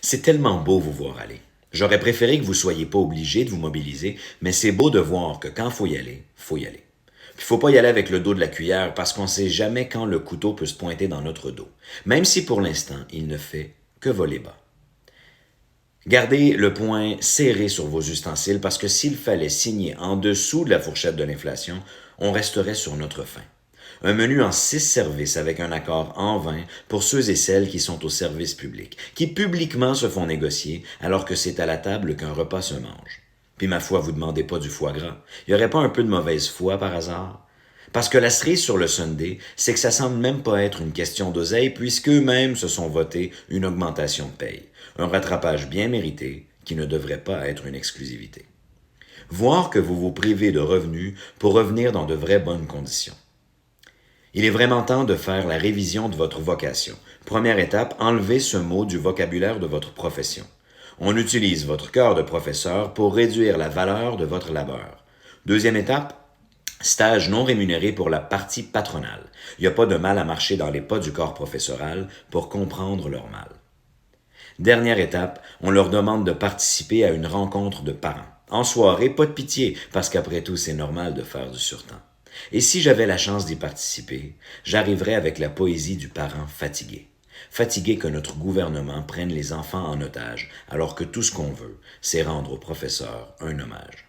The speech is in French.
C'est tellement beau vous voir aller. J'aurais préféré que vous soyez pas obligé de vous mobiliser, mais c'est beau de voir que quand faut y aller, faut y aller. Puis faut pas y aller avec le dos de la cuillère parce qu'on sait jamais quand le couteau peut se pointer dans notre dos, même si pour l'instant il ne fait que voler bas. Gardez le poing serré sur vos ustensiles parce que s'il fallait signer en dessous de la fourchette de l'inflation, on resterait sur notre faim. Un menu en 6 services avec un accord en 20 pour ceux et celles qui sont au service public, qui publiquement se font négocier alors que c'est à la table qu'un repas se mange. Puis ma foi, vous demandez pas du foie gras. Y aurait pas un peu de mauvaise foi par hasard? Parce que la cerise sur le Sunday, c'est que ça semble même pas être une question d'oseille puisqu'eux-mêmes se sont votés une augmentation de paye. Un rattrapage bien mérité qui ne devrait pas être une exclusivité. Voir que vous vous privez de revenus pour revenir dans de vraies bonnes conditions. Il est vraiment temps de faire la révision de votre vocation. Première étape, enlevez ce mot du vocabulaire de votre profession. On utilise votre cœur de professeur pour réduire la valeur de votre labeur. Deuxième étape, stage non rémunéré pour la partie patronale. Il n'y a pas de mal à marcher dans les pas du corps professoral pour comprendre leur mal. Dernière étape, on leur demande de participer à une rencontre de parents. En soirée, pas de pitié, parce qu'après tout, c'est normal de faire du surtemps. Et si j'avais la chance d'y participer, j'arriverais avec la poésie du parent fatigué. Fatigué que notre gouvernement prenne les enfants en otage, alors que tout ce qu'on veut, c'est rendre aux professeurs un hommage.